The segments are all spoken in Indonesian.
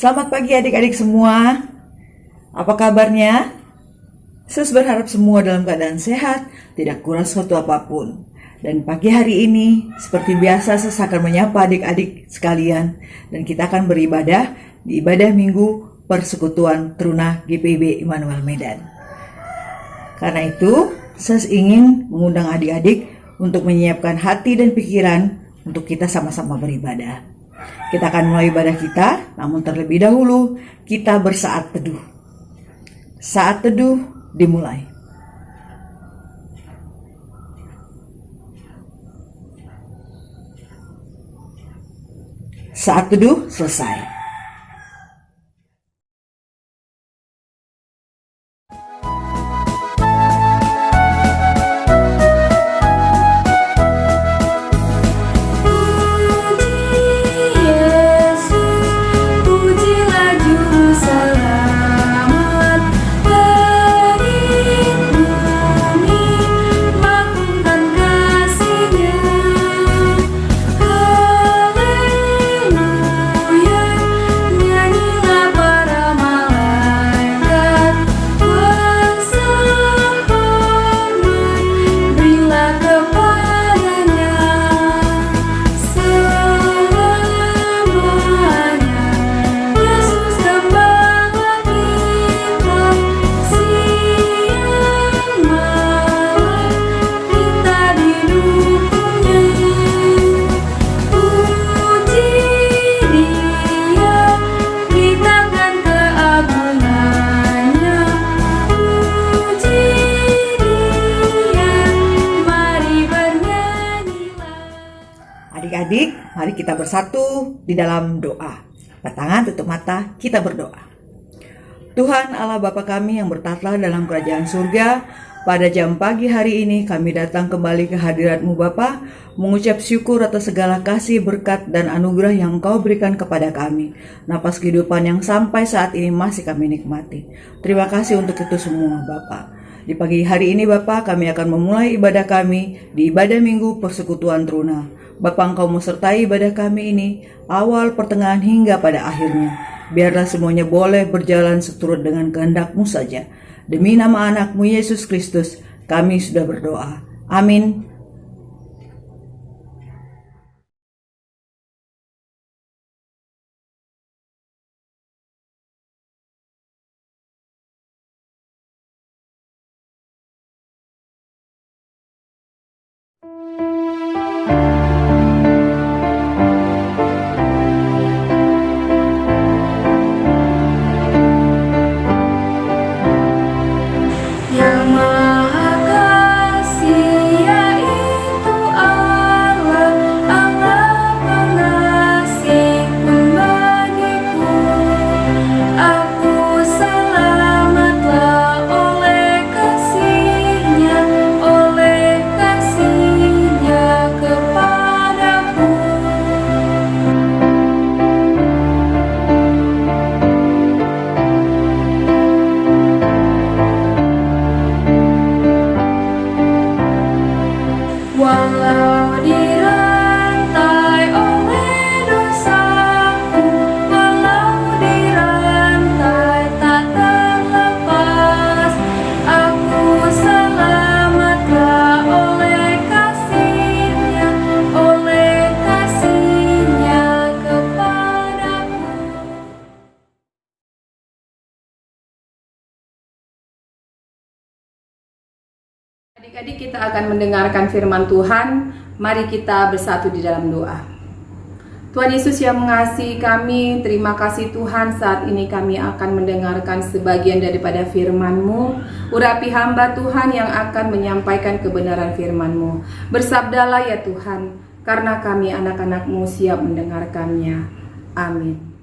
Selamat pagi adik-adik semua. Apa kabarnya? Sus berharap semua dalam keadaan sehat, tidak kurang suatu apapun. Dan pagi hari ini, seperti biasa, Sus akan menyapa adik-adik sekalian. Dan kita akan beribadah di ibadah minggu Persekutuan Teruna GPIB Immanuel Medan. Karena itu, Sus ingin mengundang adik-adik untuk menyiapkan hati dan pikiran untuk kita sama-sama beribadah. Kita akan mulai ibadah kita, namun terlebih dahulu kita bersaat teduh. Saat teduh dimulai. Saat teduh selesai. Adik-adik, mari kita bersatu di dalam doa. Angkat tangan, tutup mata, kita berdoa. Tuhan Allah Bapa kami yang bertahta dalam kerajaan surga, pada jam pagi hari ini kami datang kembali ke hadirat-Mu Bapa, mengucap syukur atas segala kasih, berkat, dan anugerah yang Engkau berikan kepada kami. Napas kehidupan yang sampai saat ini masih kami nikmati. Terima kasih untuk itu semua Bapa. Di pagi hari ini Bapa, kami akan memulai ibadah kami di ibadah minggu Persekutuan Teruna. Bapa, Engkau menyertai ibadah kami ini, awal, pertengahan, hingga pada akhirnya. Biarlah semuanya boleh berjalan seturut dengan kehendak-Mu saja. Demi nama anak-Mu Yesus Kristus, kami sudah berdoa. Amin. Adik-adik, kita akan mendengarkan firman Tuhan. Mari kita bersatu di dalam doa. Tuhan Yesus yang mengasihi kami, terima kasih Tuhan, saat ini kami akan mendengarkan sebagian daripada firman-Mu. Urapi hamba Tuhan yang akan menyampaikan kebenaran firman-Mu. Bersabdalah ya Tuhan, karena kami anak-anak-Mu siap mendengarkannya. Amin.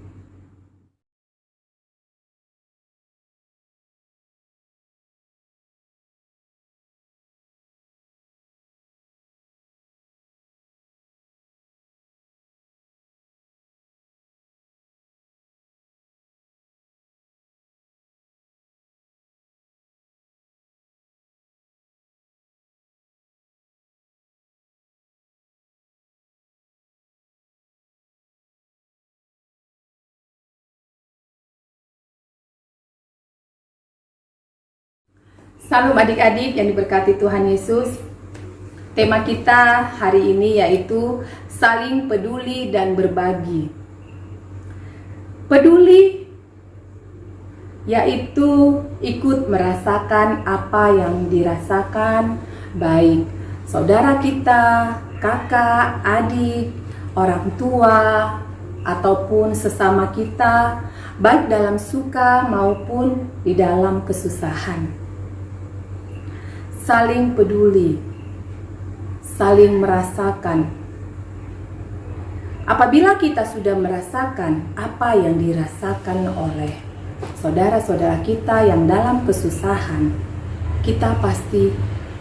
Salam adik-adik yang diberkati Tuhan Yesus. Tema kita hari ini yaitu saling peduli dan berbagi. Peduli yaitu ikut merasakan apa yang dirasakan baik saudara kita, kakak, adik, orang tua, ataupun sesama kita, baik dalam suka maupun di dalam kesusahan. Saling peduli, saling merasakan. Apabila kita sudah merasakan apa yang dirasakan oleh saudara-saudara kita yang dalam kesusahan, kita pasti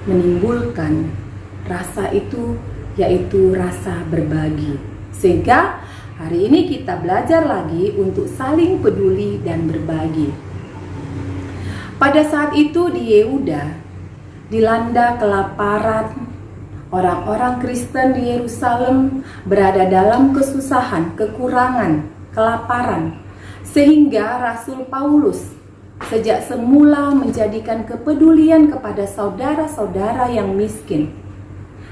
menimbulkan rasa itu, yaitu rasa berbagi. Sehingga hari ini kita belajar lagi untuk saling peduli dan berbagi. Pada saat itu di Yehuda dilanda kelaparan, orang-orang Kristen di Yerusalem berada dalam kesusahan, kekurangan, kelaparan, sehingga Rasul Paulus sejak semula menjadikan kepedulian kepada saudara-saudara yang miskin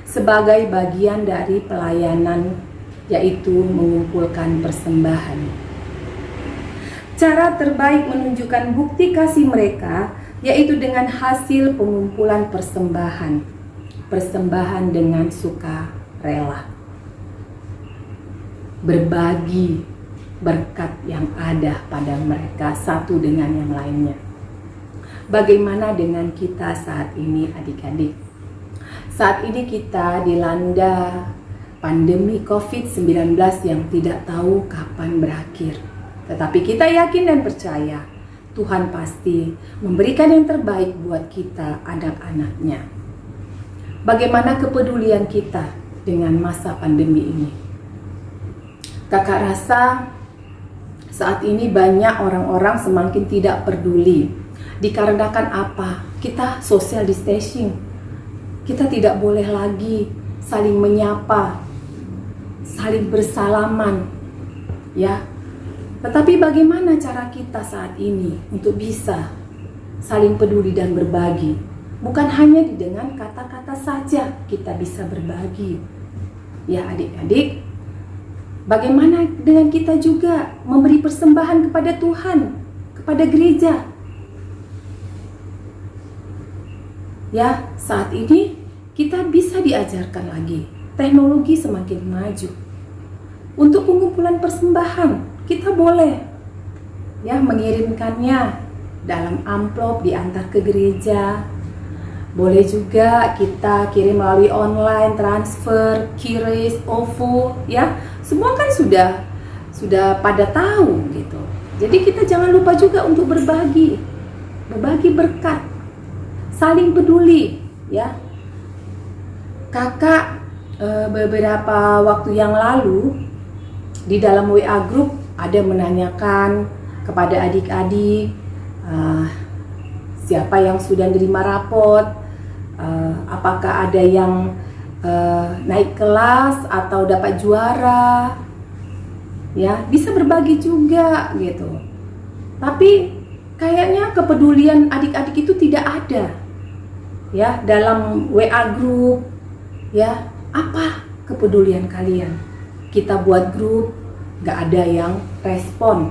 sebagai bagian dari pelayanan, yaitu mengumpulkan persembahan. Cara terbaik menunjukkan bukti kasih mereka yaitu dengan hasil pengumpulan persembahan dengan suka rela, berbagi berkat yang ada pada mereka satu dengan yang lainnya. Bagaimana dengan kita saat ini adik-adik? Saat ini kita dilanda pandemi COVID-19 yang tidak tahu kapan berakhir. Tetapi kita yakin dan percaya Tuhan pasti memberikan yang terbaik buat kita, anak-anaknya. Bagaimana kepedulian kita dengan masa pandemi ini? Kakak rasa saat ini banyak orang-orang semakin tidak peduli. Dikarenakan apa? Kita social distancing. Kita tidak boleh lagi saling menyapa, saling bersalaman, ya. Tetapi bagaimana cara kita saat ini untuk bisa saling peduli dan berbagi? Bukan hanya dengan kata-kata saja kita bisa berbagi. Ya adik-adik, bagaimana dengan kita juga memberi persembahan kepada Tuhan, kepada gereja? Ya, saat ini kita bisa diajarkan lagi. Teknologi semakin maju. Untuk pengumpulan persembahan, kita boleh ya mengirimkannya dalam amplop diantar ke gereja. Boleh juga kita kirim melalui online, transfer, QRIS, OVO, ya. Semua kan sudah pada tahu gitu. Jadi kita jangan lupa juga untuk berbagi berkat, saling peduli, ya. Kakak beberapa waktu yang lalu di dalam WA group ada menanyakan kepada adik-adik siapa yang sudah menerima rapot, apakah ada yang naik kelas atau dapat juara, ya bisa berbagi juga gitu. Tapi kayaknya kepedulian adik-adik itu tidak ada, ya dalam WA group, ya apa kepedulian kalian? Kita buat grup, gak ada yang respon,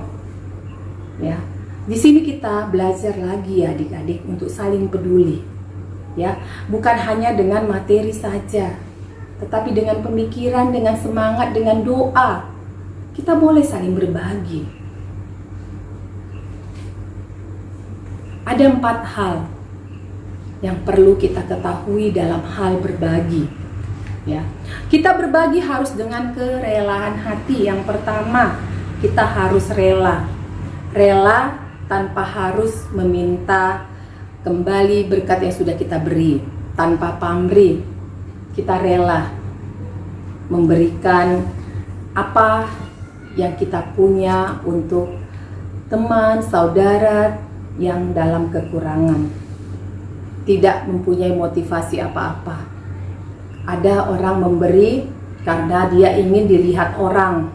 ya. Di sini kita belajar lagi ya adik-adik untuk saling peduli, ya. Bukan hanya dengan materi saja, tetapi dengan pemikiran, dengan semangat, dengan doa, kita boleh saling berbagi. Ada 4 hal yang perlu kita ketahui dalam hal berbagi, ya. Kita berbagi harus dengan kerelaan hati. Yang pertama, kita harus rela tanpa harus meminta kembali berkat yang sudah kita beri, tanpa pamrih. Kita rela memberikan apa yang kita punya untuk teman, saudara yang dalam kekurangan, tidak mempunyai motivasi apa-apa. Ada orang memberi karena dia ingin dilihat orang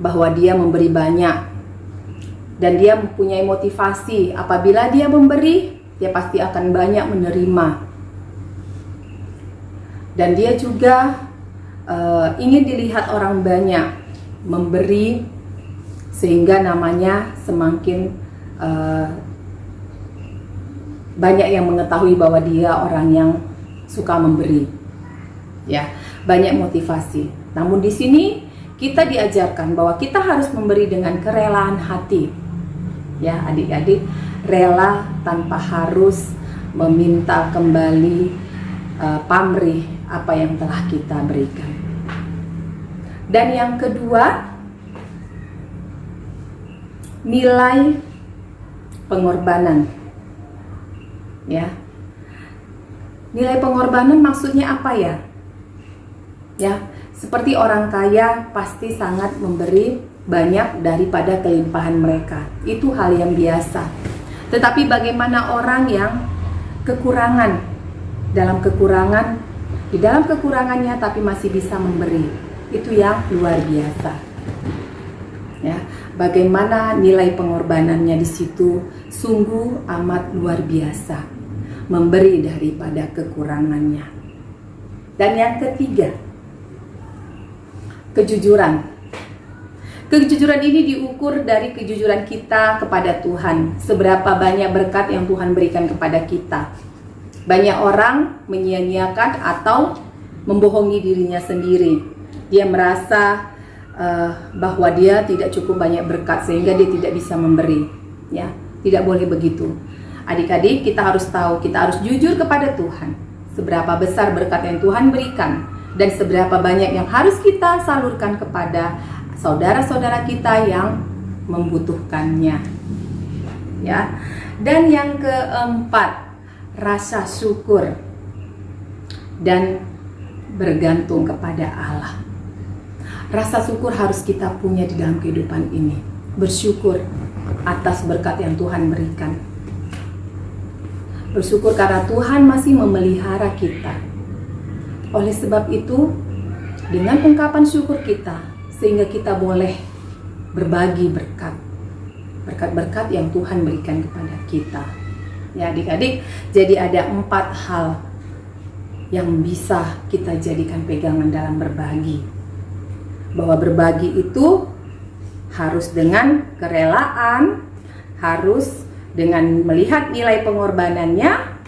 bahwa dia memberi banyak, dan dia mempunyai motivasi. Apabila dia memberi, dia pasti akan banyak menerima. Dan dia juga ingin dilihat orang banyak memberi, sehingga namanya semakin banyak yang mengetahui bahwa dia orang yang suka memberi. Ya, banyak motivasi. Namun di sini kita diajarkan bahwa kita harus memberi dengan kerelaan hati. Ya, adik-adik, rela tanpa harus meminta kembali pamrih apa yang telah kita berikan. Dan yang kedua, nilai pengorbanan. Ya. Nilai pengorbanan maksudnya apa ya? Ya, seperti orang kaya pasti sangat memberi banyak daripada kelimpahan mereka. Itu hal yang biasa. Tetapi bagaimana orang yang kekurangan, di dalam kekurangannya tapi masih bisa memberi? Itu yang luar biasa. Ya, bagaimana nilai pengorbanannya di situ sungguh amat luar biasa, memberi daripada kekurangannya. Dan yang ketiga, kejujuran. Kejujuran ini diukur dari kejujuran kita kepada Tuhan. Seberapa banyak berkat yang Tuhan berikan kepada kita. Banyak orang menyia-nyiakan atau membohongi dirinya sendiri. Dia merasa bahwa dia tidak cukup banyak berkat sehingga dia tidak bisa memberi. Ya, tidak boleh begitu. Adik-adik, kita harus tahu, kita harus jujur kepada Tuhan. Seberapa besar berkat yang Tuhan berikan dan seberapa banyak yang harus kita salurkan kepada saudara-saudara kita yang membutuhkannya. Ya. Dan yang keempat, rasa syukur dan bergantung kepada Allah. Rasa syukur harus kita punya di dalam kehidupan ini. Bersyukur atas berkat yang Tuhan berikan. Bersyukur karena Tuhan masih memelihara kita. Oleh sebab itu, dengan ungkapan syukur kita, sehingga kita boleh berbagi berkat. Berkat-berkat yang Tuhan berikan kepada kita. Ya adik-adik, jadi ada 4 hal yang bisa kita jadikan pegangan dalam berbagi. Bahwa berbagi itu harus dengan kerelaan, harus dengan melihat nilai pengorbanannya,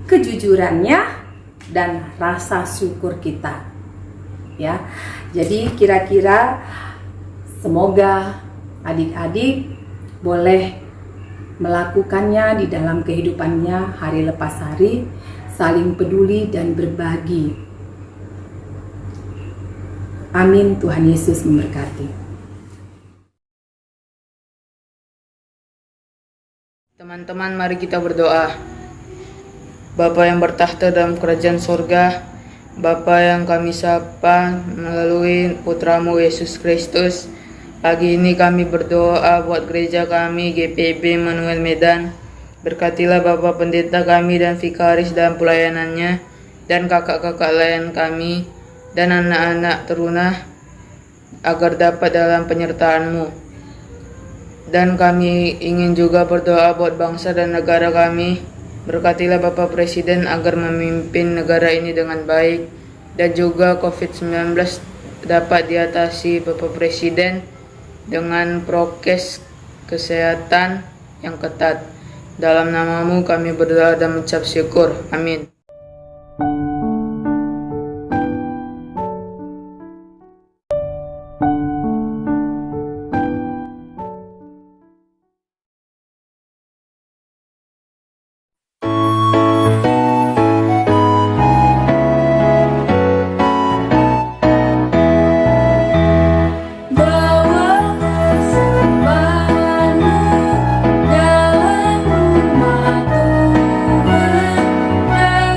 kejujurannya, dan rasa syukur kita. Ya, jadi kira-kira semoga adik-adik boleh melakukannya di dalam kehidupannya hari lepas hari, saling peduli dan berbagi. Amin. Tuhan Yesus memberkati. Teman-teman, mari kita berdoa. Bapa yang bertahta dalam kerajaan sorga, Bapa yang kami sapa melalui Putramu Yesus Kristus, pagi ini kami berdoa buat gereja kami GPIB Manuel Medan. Berkatilah Bapa pendeta kami dan vikaris dalam pelayanannya, dan kakak-kakak layan kami, dan anak-anak teruna, agar dapat dalam penyertaan-Mu. Dan kami ingin juga berdoa buat bangsa dan negara kami. Berkatilah Bapak Presiden agar memimpin negara ini dengan baik, dan juga COVID-19 dapat diatasi Bapak Presiden dengan prokes kesehatan yang ketat. Dalam nama-Mu kami berdoa dan mengucap syukur. Amin. Dalam rumah Tuhan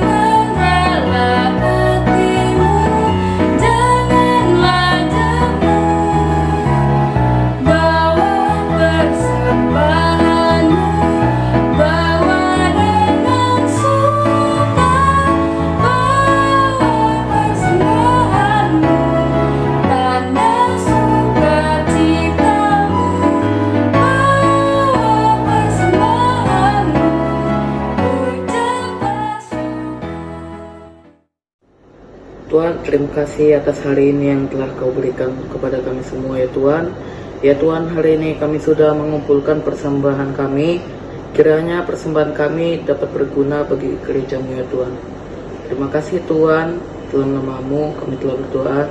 terima kasih atas hari ini yang telah Kau berikan kepada kami semua ya Tuhan. Ya Tuhan, hari ini kami sudah mengumpulkan persembahan kami. Kiranya persembahan kami dapat berguna bagi gereja-Mu ya Tuhan. Terima kasih Tuhan, dalam nama-Mu kami telah berdoa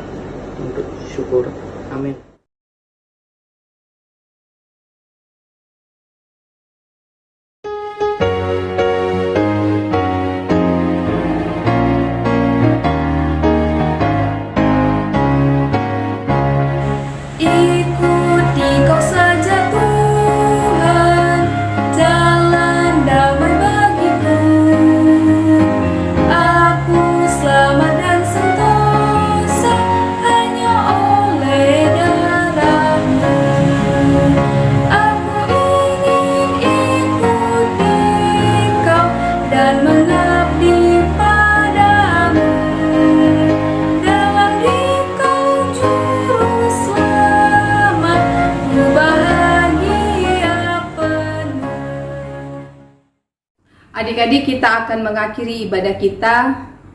dan bersyukur. Amin. Ikuti Kau saja Tuhan, jalan damai bagiku. Aku selamat dan sentosa hanya oleh darah-Mu. Aku ingin ikuti Kau dan mengabdi padamu. Dalam Dikau juru selamat, ku bahagia penuh. Adik-adik, kita akan mengakhiri ibadah kita.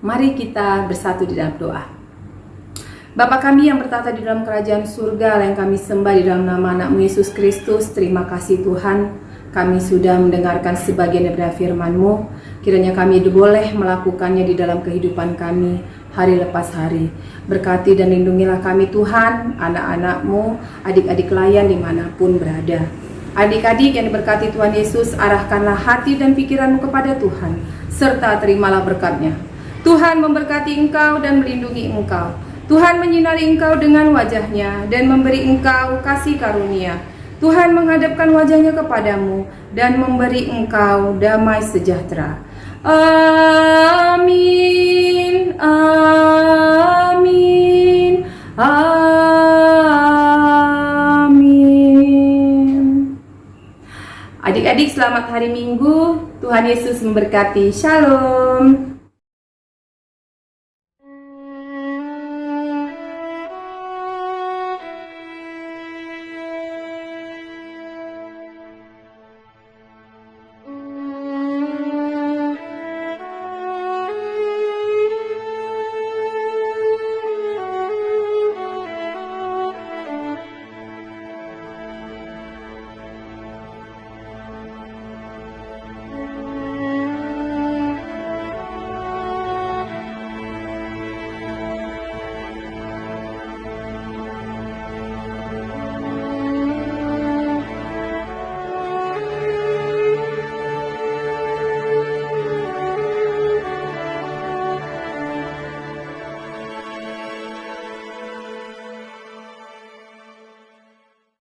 Mari kita bersatu di dalam doa. Bapa kami yang bertata di dalam kerajaan surga, yang kami sembah di dalam nama anak-Mu Yesus Kristus, terima kasih Tuhan, kami sudah mendengarkan sebagian daripada firman-Mu. Kiranya kami boleh melakukannya di dalam kehidupan kami hari lepas hari. Berkati dan lindungilah kami Tuhan, anak-anak-Mu, adik-adik layan dimanapun berada. Adik-adik yang diberkati Tuhan Yesus, arahkanlah hati dan pikiranmu kepada Tuhan, serta terimalah berkat-Nya. Tuhan memberkati engkau dan melindungi engkau. Tuhan menyinari engkau dengan wajah-Nya dan memberi engkau kasih karunia. Tuhan menghadapkan wajah-Nya kepadamu dan memberi engkau damai sejahtera. Amin. Amin. Amin. Adik-adik, selamat hari Minggu. Tuhan Yesus memberkati. Shalom.